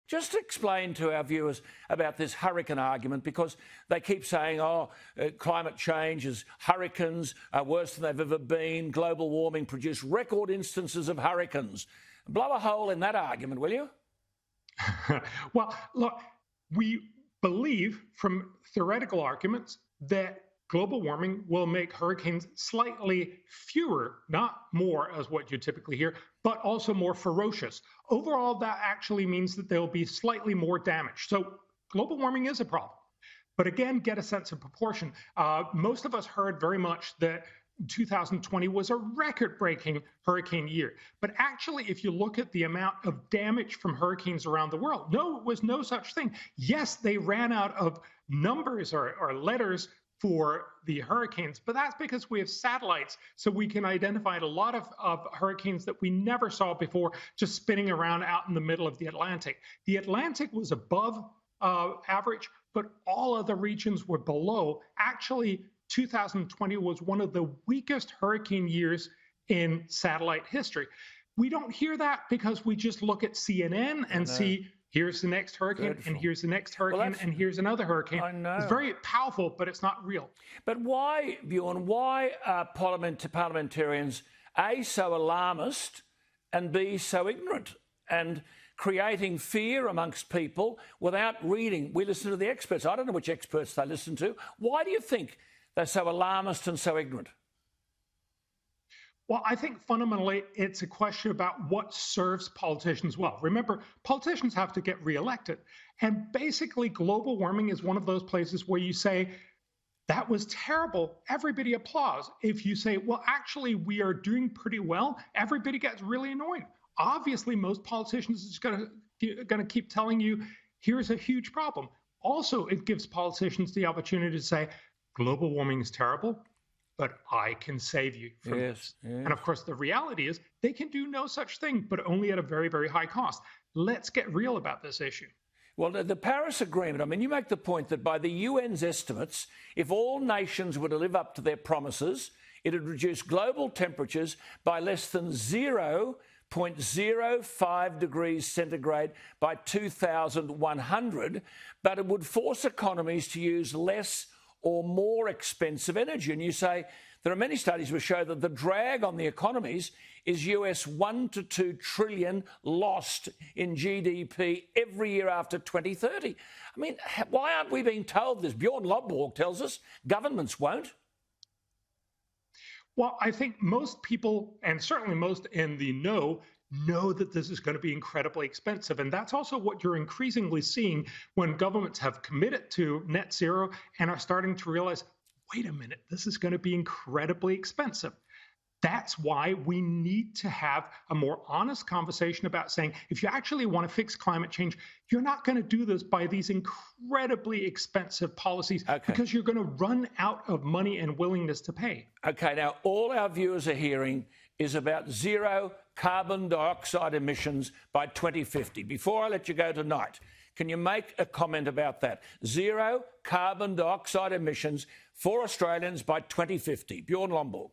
Just explain to our viewers about this hurricane argument, because they keep saying, climate change is hurricanes are worse than they've ever been. Global warming produced record instances of hurricanes. Blow a hole in that argument, will you? Well, look, we believe from theoretical arguments that global warming will make hurricanes slightly fewer, not more as what you typically hear, but also more ferocious. Overall, that actually means that there will be slightly more damage. So global warming is a problem. But again, get a sense of proportion. Most of us heard very much that 2020 was a record-breaking hurricane year. But actually, if you look at the amount of damage from hurricanes around the world, no, it was no such thing. Yes, they ran out of numbers or letters for the hurricanes, but that's because we have satellites, so we can identify a lot of hurricanes that we never saw before just spinning around out in the middle of the Atlantic. The Atlantic was above average, but all other regions were below. Actually, 2020 was one of the weakest hurricane years in satellite history. We don't hear that because we just look at CNN and see, here's the next hurricane, and here's the next hurricane, and here's another hurricane. I know. It's very powerful, but it's not real. But why, Bjorn, why are parliamentarians, A, so alarmist, and B, so ignorant, and creating fear amongst people without reading? We listen to the experts. I don't know which experts they listen to. Why do you think they're so alarmist and so ignorant? Well, I think fundamentally it's a question about what serves politicians well. Remember, politicians have to get reelected. And basically, global warming is one of those places where you say, that was terrible, everybody applauds. If you say, well, actually, we are doing pretty well, everybody gets really annoyed. Obviously, most politicians are just going to keep telling you, here's a huge problem. Also, it gives politicians the opportunity to say, global warming is terrible, but I can save you from this. Yes. And of course, the reality is they can do no such thing, but only at a very, very high cost. Let's get real about this issue. Well, the Paris Agreement, I mean, you make the point that by the UN's estimates, if all nations were to live up to their promises, it would reduce global temperatures by less than 0.05 degrees centigrade by 2100, but it would force economies to use less or more expensive energy. And you say there are many studies which show that the drag on the economies is US 1 to 2 trillion lost in GDP every year after 2030. I mean, why aren't we being told this? Bjorn Lomborg tells us governments won't. Well, I think most people, and certainly most in the know that this is going to be incredibly expensive. And that's also what you're increasingly seeing when governments have committed to net zero and are starting to realize, wait a minute, this is going to be incredibly expensive. That's why we need to have a more honest conversation about saying, if you actually want to fix climate change, you're not going to do this by these incredibly expensive policies, because you're going to run out of money and willingness to pay. Okay, now all our viewers are hearing is about zero carbon dioxide emissions by 2050. Before I let you go tonight, can you make a comment about that? Zero carbon dioxide emissions for Australians by 2050. Bjorn Lomborg.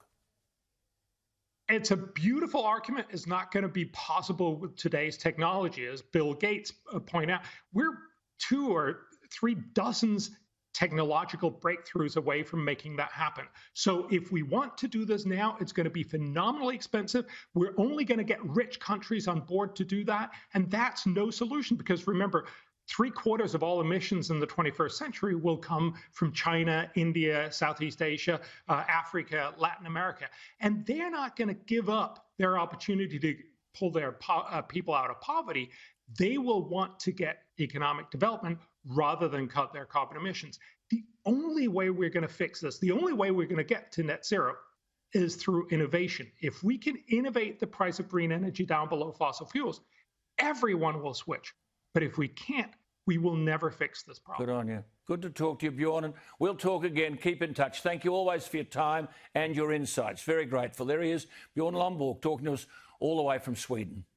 It's a beautiful argument. It's not going to be possible with today's technology. As Bill Gates point out, we're 2 or 3 dozens technological breakthroughs away from making that happen. So if we want to do this now, it's going to be phenomenally expensive. We're only going to get rich countries on board to do that. And that's no solution, because remember, 3/4 of all emissions in the 21st century will come from China, India, Southeast Asia, Africa, Latin America. And they're not going to give up their opportunity to pull their people out of poverty. They will want to get economic development rather than cut their carbon emissions. The only way we're going to fix this, the only way we're going to get to net zero, is through innovation. If we can innovate the price of green energy down below fossil fuels, everyone will switch. But if we can't, we will never fix this problem. Good on you. Good to talk to you, Bjorn, and we'll talk again. Keep in touch. Thank you always for your time and your insights. Very grateful. There he is, Bjorn Lomborg, talking to us all the way from Sweden.